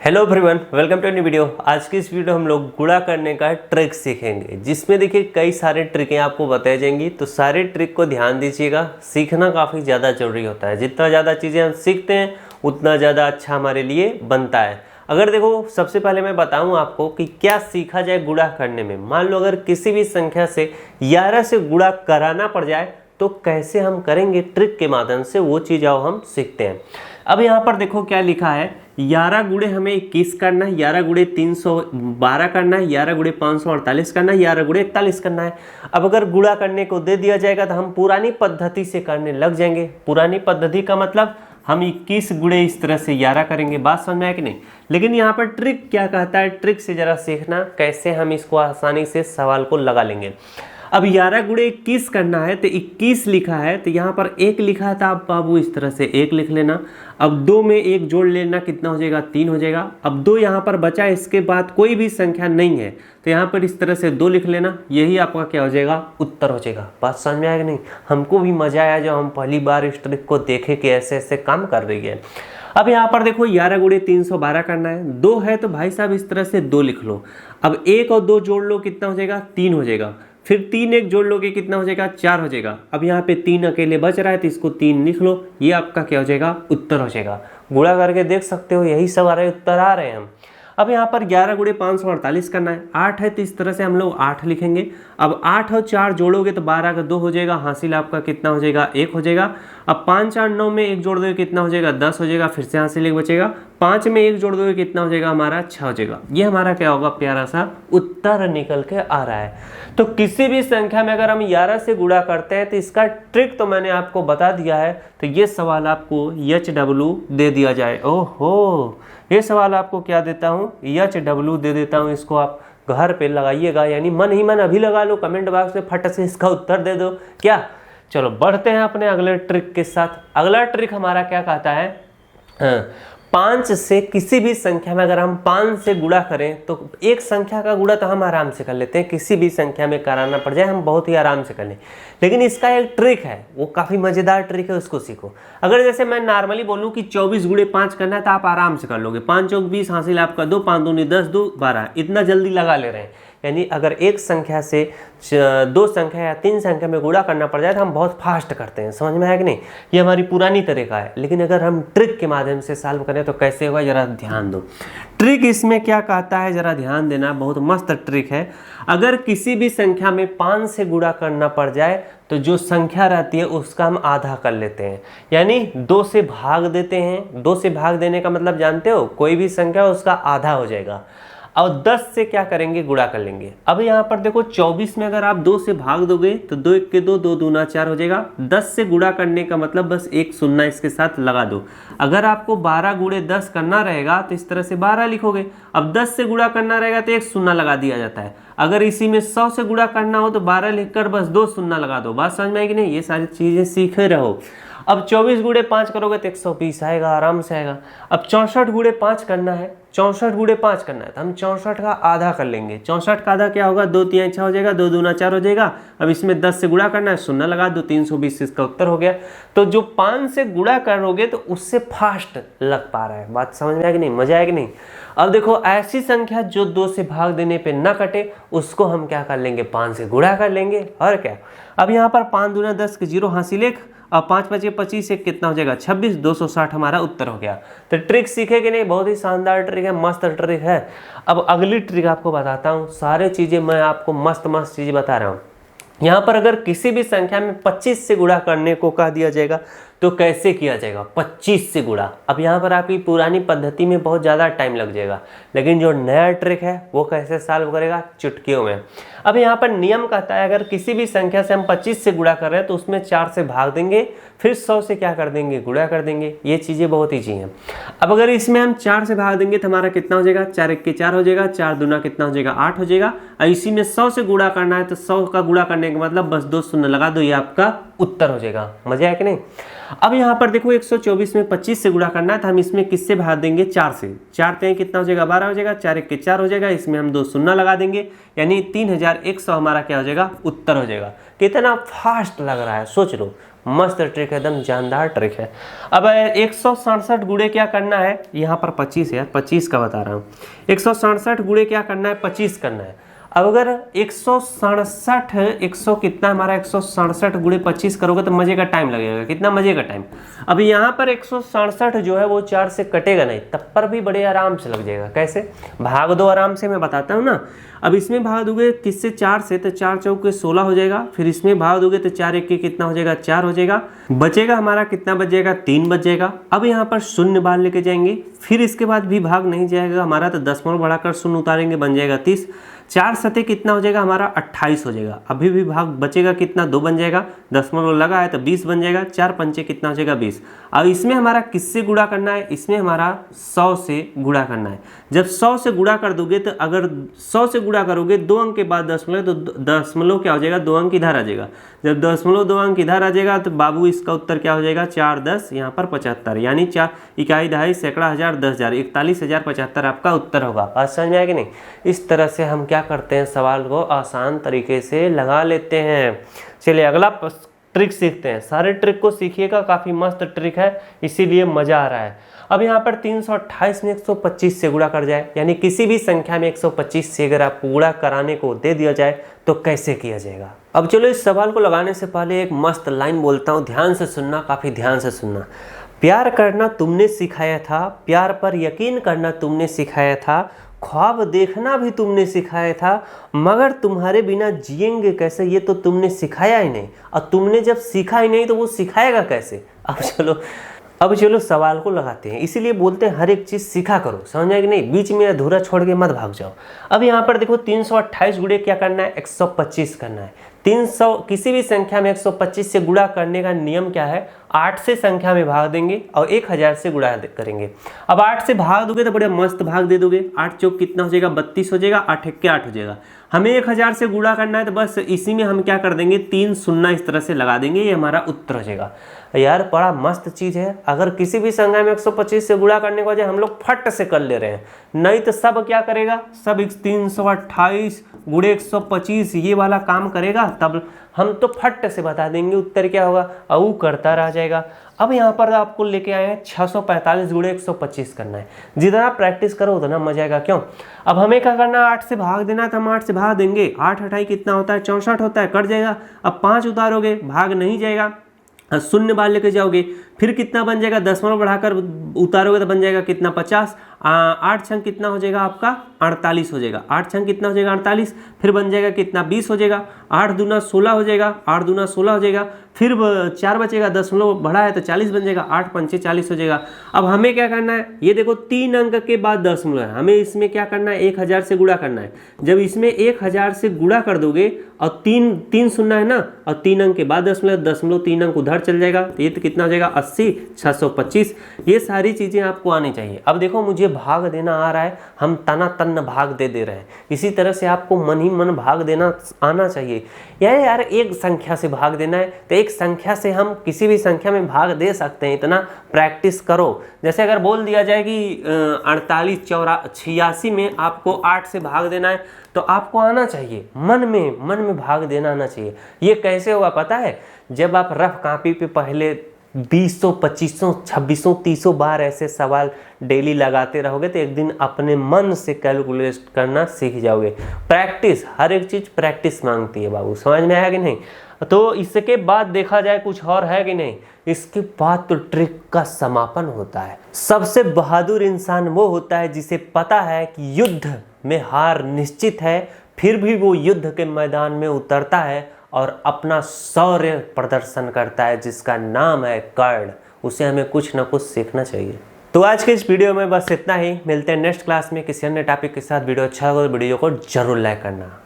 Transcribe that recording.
Hello everyone, welcome to new video. आज की इस वीडियो हम लोग गुणा करने का ट्रिक सीखेंगे, जिसमें देखिए कई सारे ट्रिकें आपको बताई जाएंगी। तो सारे ट्रिक को ध्यान दीजिएगा, सीखना काफ़ी ज़्यादा ज़रूरी होता है। जितना ज़्यादा चीज़ें हम सीखते हैं उतना ज़्यादा अच्छा हमारे लिए बनता है। अगर देखो, सबसे पहले मैं बताऊं आपको कि क्या सीखा जाए गुणा करने में। मान लो अगर किसी भी संख्या से 11 से गुणा कराना पड़ जाए तो कैसे हम करेंगे, ट्रिक के माध्यम से वो चीज़ आओ हम सीखते हैं। अब यहाँ पर देखो क्या लिखा है, 11 गुणे हमें 21 करना है, 11 गुणे 312 करना है, 11 गुणे 548 करना है, 11 गुणे 41 करना है। अब अगर गुणा करने को दे दिया जाएगा तो हम पुरानी पद्धति से करने लग जाएंगे। पुरानी पद्धति का मतलब हम 21 गुणे इस तरह से 11 करेंगे। बात समझ में आया कि नहीं? लेकिन यहाँ पर ट्रिक क्या कहता है, ट्रिक से जरा सीखना कैसे हम इसको आसानी से सवाल को लगा लेंगे। अब 11 गुणे 21 करना है तो 21 लिखा है, तो यहाँ पर 1 लिखा था। अब बाबू इस तरह से 1 लिख लेना। अब 2 में 1 जोड़ लेना, कितना हो जाएगा? 3 हो जाएगा। अब 2 यहाँ पर बचा, इसके बाद कोई भी संख्या नहीं है तो यहाँ पर इस तरह से 2 लिख लेना। यही आपका क्या हो जाएगा? उत्तर हो जाएगा। बात समझ में आएगा नहीं? हमको भी मजा आया जब हम पहली बार इस ट्रिक को देखे कि ऐसे ऐसे काम कर रही है। अब यहाँ पर देखो 11 गुणे 312 करना है, 2 है तो भाई साहब इस तरह से 2 लिख लो। अब 1 और 2 जोड़ लो, कितना हो जाएगा? 3 हो जाएगा। फिर 3 1 जोड़ लोगे, कितना हो जाएगा? 4 हो जाएगा। अब यहाँ पे 3 अकेले बच रहा है तो इसको 3 लिख लो। ये आपका क्या हो जाएगा? उत्तर हो जाएगा। गुणा करके देख सकते हो, यही सब आ रहे उत्तर आ रहे हैं हम। अब यहाँ पर 11 गुणे 548 करना है, 8 है तो इस तरह से हम लोग 8 लिखेंगे। अब 8 और 4 जोड़ोगे तो 12 का 2 हो जाएगा, हासिल आपका कितना हो जाएगा? 1 हो जाएगा। अब 5 4 9 में 1 जोड़ दोगे, कितना हो जाएगा? 10 हो जाएगा। फिर से हासिल 1 बचेगा। 5 में 1 जोड़ दोगे, कितना हो जाएगा? हमारा 6 हो जाएगा। ये हमारा क्या होगा? प्यारा सा उत्तर निकल के आ रहा है। तो किसी भी संख्या में अगर हम 11 से गुणा करते हैं तो इसका ट्रिक तो मैंने आपको बता दिया है। तो ये सवाल आपको HW दे दिया जाए। ओहो, ये सवाल आपको क्या देता हूँ? HW दे देता हूँ। इसको आप घर पे लगाइएगा, यानी मन ही मन अभी लगा लो, कमेंट बॉक्स में फट से इसका उत्तर दे दो। क्या? चलो बढ़ते हैं अपने अगले ट्रिक के साथ। अगला ट्रिक हमारा क्या कहता है, 5 से किसी भी संख्या में अगर हम 5 से गुणा करें तो एक संख्या का गुणा तो हम आराम से कर लेते हैं, किसी भी संख्या में कराना पड़ जाए हम बहुत ही आराम से कर लें। लेकिन इसका एक ट्रिक है, वो काफ़ी मज़ेदार ट्रिक है, उसको सीखो। अगर जैसे मैं नॉर्मली बोलूँ कि 24 गुणे 5 करना है तो आप आराम से कर लोगे। 5 चौक 20, हासिल आपका 2, 5 दूनी 10, 2 12, इतना जल्दी लगा ले रहे हैं। यानी अगर एक संख्या से 2 संख्या या 3 संख्या में गुणा करना पड़ जाए तो हम बहुत फास्ट करते हैं। समझ में आया कि नहीं? ये हमारी पुरानी तरीका है। लेकिन अगर हम ट्रिक के माध्यम से सॉल्व करें तो कैसे होगा, जरा ध्यान दो। ट्रिक इसमें क्या कहता है, जरा ध्यान देना, बहुत मस्त ट्रिक है। अगर किसी भी संख्या में 5 से गुणा करना पड़ जाए तो जो संख्या रहती है उसका हम आधा कर लेते हैं, यानी 2 से भाग देते हैं। 2 से भाग देने का मतलब जानते हो, कोई भी संख्या उसका आधा हो जाएगा। और 10 से क्या करेंगे? गुणा कर लेंगे। अब यहाँ पर देखो 24 में अगर आप 2 से भाग दोगे तो 2 1 के 2, 2 दूना 4 हो जाएगा। 10 से गुणा करने का मतलब बस एक शून्य इसके साथ लगा दो। अगर आपको 12 गुणे 10 करना रहेगा तो इस तरह से 12 लिखोगे। अब 10 से गुणा करना रहेगा तो एक शून्य लगा दिया जाता है। अगर इसी में 100 से गुणा करना हो तो 12 लिखकर बस 2 शून्य लगा दो। बात समझ में आई कि नहीं? ये सारी चीज़ें सीखे रहो। अब 24 गुणे 5 करोगे तो 120 आएगा, आराम से आएगा। अब 64 गुणे 5 करना है, 64 गुणे 5 करना है तो हम 64 का आधा कर लेंगे। 64 का आधा क्या होगा? 2 3 6 हो जाएगा, 2 दूना 4 हो जाएगा। अब इसमें 10 से गुणा करना है, शून्य लगा दो, 320 इसका उत्तर हो गया। तो जो 5 से गुणा करोगे तो उससे फास्ट लग पा रहा है। बात समझ में आएगी नहीं? मजा आएगी नहीं? अब देखो ऐसी संख्या जो 2 से भाग देने पे ना कटे उसको हम क्या कर लेंगे? 5 से गुणा कर लेंगे। और क्या? अब यहाँ पर 5 दूना 10 के 0, हासिल 1। अब 5 बचे 25, एक कितना हो जाएगा? 26, 260 हमारा उत्तर हो गया। तो ट्रिक सीखे कि नहीं? बहुत ही शानदार ट्रिक है, मस्त ट्रिक है। अब अगली ट्रिक आपको बताता हूँ। सारे चीज़ें मैं आपको मस्त मस्त चीज़ें बता रहा हूँ। यहाँ पर अगर किसी भी संख्या में 25 से गुणा करने को कह दिया जाएगा तो कैसे किया जाएगा? 25 से गुणा। अब यहाँ पर आपकी पुरानी पद्धति में बहुत ज़्यादा टाइम लग जाएगा, लेकिन जो नया ट्रिक है वो कैसे सॉल्व करेगा? चुटकियों में। अब यहाँ पर नियम कहता है अगर किसी भी संख्या से हम 25 से गुणा कर रहे हैं तो उसमें 4 से भाग देंगे, फिर 100 से क्या कर देंगे? गुणा कर देंगे। ये चीज़ें बहुत ईजी हैं। अब अगर इसमें हम 4 से भाग देंगे तो हमारा कितना हो जाएगा? 4 1 के 4 हो जाएगा, 4 दूना कितना हो जाएगा? 8 हो जाएगा। और इसी में 100 से गुणा करना है तो 100 का गुणा करने का मतलब बस 2 शून्य लगा दो, ये आपका उत्तर हो जाएगा। मजा आया कि नहीं? अब यहाँ पर देखो 124 में 25 से गुणा करना है तो हम इसमें किससे भाग देंगे? 4 से। 4 3 कितना हो जाएगा? 12 हो जाएगा। 4 1 के 4 हो जाएगा, इसमें हम 2 शून्य लगा देंगे, यानी 3100 हमारा क्या हो जाएगा? उत्तर हो जाएगा। कितना फास्ट लग रहा है, सोच लो। मस्त ट्रिक है, एकदम जानदार ट्रिक है। अब 167 गुणे क्या करना है, यहाँ पर 25 है, 25 का बता रहा हूँ। 167 गुणे क्या करना है, 25 करना है। अब अगर 167 100 कितना हमारा 167 गुणे 25 करोगे तो मजे का टाइम लगेगा। कितना मजे का टाइम। अब यहाँ पर 167 जो है वो 4 से कटेगा नहीं, तब पर भी बड़े आराम से लग जाएगा। कैसे भाग दो आराम से, मैं बताता हूँ ना। अब इसमें भाग दोगे किससे, 4 से, तो 4 चौके 16 हो जाएगा। फिर इसमें भाग दोगे तो 4 एक के कितना हो जाएगा, 4 हो जाएगा। बचेगा हमारा कितना बच जाएगा, 3 बच जाएगा। अब यहाँ पर शून्य बाहर लेके जाएंगे, फिर इसके बाद भी भाग नहीं जाएगा हमारा, तो 10 बढ़ाकर शून्य उतारेंगे, बन जाएगा 30। 4 सतह कितना हो जाएगा हमारा, 28 हो जाएगा। अभी भी भाग बचेगा कितना, 2 बन जाएगा, 10 लगा है तो 20 बन जाएगा। 4 पंचे कितना हो जाएगा, 20। अब इसमें हमारा किससे गुणा करना है, इसमें हमारा 100 से गुणा करना है। जब 100 से गुणा कर दोगे तो अगर 100 से गुणा करोगे 2 अंक के बाद दशमलव, तो दशमलव क्या हो जाएगा, 2 अंक इधर आ जाएगा। जब दशमलव 2 अंक इधर आ जाएगा तो बाबू इसका उत्तर क्या हो जाएगा, 4 10 यहाँ पर 75, यानी 4 इकाई दहाई सैकड़ा हजार 10,000 41,075 आपका उत्तर होगा। बात समझ में आया कि नहीं। इस तरह से हम क्या करते हैं, सवाल को आसान तरीके से लगा लेते हैं। चलिए अगला ट्रिक सीखते हैं। सारे ट्रिक को सीखिएगा, काफ़ी मस्त ट्रिक है, इसीलिए मज़ा आ रहा है। अब यहाँ पर 328 में 125 से गुणा कर जाए, यानी किसी भी संख्या में 125 से अगर आपको गुणा कराने को दे दिया जाए तो कैसे किया जाएगा। अब चलो इस सवाल को लगाने से पहले एक मस्त लाइन बोलता हूँ, ध्यान से सुनना, काफ़ी ध्यान से सुनना। प्यार करना तुमने सिखाया था, प्यार पर यकीन करना तुमने सिखाया था, ख्वाब देखना भी तुमने सिखाया था, मगर तुम्हारे बिना जिएंगे कैसे ये तो तुमने सिखाया ही नहीं। और तुमने जब सीखा ही नहीं तो वो सिखाएगा कैसे। अब चलो सवाल को लगाते हैं। इसीलिए बोलते हैं हर एक चीज़ सीखा करो, समझ आए कि नहीं, बीच में अधूरा छोड़ के मत भाग जाओ। अब यहाँ पर देखो 328 गुणे क्या करना है, 125 करना है। 300 किसी भी संख्या में 125 से गुणा करने का नियम क्या है, 8 से संख्या में भाग देंगे और 1000 से गुणा करेंगे। अब 8 से भाग दोगे तो बड़े मस्त भाग दे दोगे, 8 चौक कितना हो जाएगा, 32 हो जाएगा, 8 एक के 8 हो जाएगा। हमें 1000 से गुणा करना है तो बस इसी में हम क्या कर देंगे, 3 शून्य इस तरह से लगा देंगे, ये हमारा उत्तर हो जाएगा। यार बड़ा मस्त चीज़ है। अगर किसी भी संख्या में 125 से गुणा करने को वजह हम लोग फट से कर ले रहे हैं, नहीं तो सब क्या करेगा, सब 328 गुणे 125 ये वाला काम करेगा, तब हम तो फट से बता देंगे उत्तर क्या होगा, और वो करता रह जाएगा। अब यहाँ पर आपको लेके आए हैं 645 गुणे 125 करना है। जितना प्रैक्टिस करो उतना मजा आएगा। क्यों, अब हमें क्या करना है, 8 से भाग देना है तो हम 8 से भाग देंगे। 8 अठाई कितना होता है, 64 होता है, कट जाएगा। अब 5 उतारोगे भाग नहीं जाएगा, शून्य बाहर लेके जाओगे, फिर कितना बन जाएगा, दशमलव बढ़ाकर उतारोगे तो बन जाएगा कितना, 50। 8 छंग कितना हो जाएगा आपका, 48 हो जाएगा। 8 छंग कितना हो जाएगा, 48, फिर बन जाएगा कितना, 20 हो जाएगा। 8 दूना 16 हो जाएगा, 8 दूना 16 हो जाएगा, फिर 4 बचेगा, दशमलव बढ़ा है तो 40 बन जाएगा, 8 पंचे 40 हो जाएगा। अब हमें क्या करना है, ये देखो 3 अंक के बाद दशमलव है, हमें इसमें क्या करना है, 1000 से गुणा करना है। जब इसमें 1000 से गुणा कर दोगे और 3 शून्य है ना, और 3 अंक के बाद दशमलव 3 अंक उधर चल जाएगा, तो ये तो कितना हो जाएगा, 80, 625। ये सारी चीज़ें आपको आनी चाहिए। अब देखो मुझे भाग देना आ रहा है, हम तना तन भाग दे रहे हैं, इसी तरह से आपको मन ही मन भाग देना आना चाहिए। यार एक संख्या से भाग देना है तो एक संख्या से हम किसी भी संख्या में भाग दे सकते हैं, इतना प्रैक्टिस करो। जैसे अगर बोल दिया जाए कि 48 86 में आपको 8 से भाग देना है तो आपको आना चाहिए, मन में भाग देना आना चाहिए। ये कैसे होगा पता है, जब आप रफ कॉपी पे पहले 20, 25, 26, 30 बार ऐसे सवाल डेली लगाते रहोगे तो एक दिन अपने मन से कैलकुलेट करना सीख जाओगे। प्रैक्टिस, हर एक चीज़ प्रैक्टिस मांगती है बाबू, समझ में आया कि नहीं। तो इसके बाद देखा जाए कुछ और है कि नहीं, इसके बाद तो ट्रिक का समापन होता है। सबसे बहादुर इंसान वो होता है जिसे पता है कि युद्ध में हार निश्चित है, फिर भी वो युद्ध के मैदान में उतरता है और अपना शौर्य प्रदर्शन करता है, जिसका नाम है कर्ण। उसे हमें कुछ ना कुछ सीखना चाहिए। तो आज के इस वीडियो में बस इतना ही। मिलते हैं नेक्स्ट क्लास में किसी अन्य टॉपिक के साथ। वीडियो अच्छा लगा तो वीडियो को जरूर लाइक करना।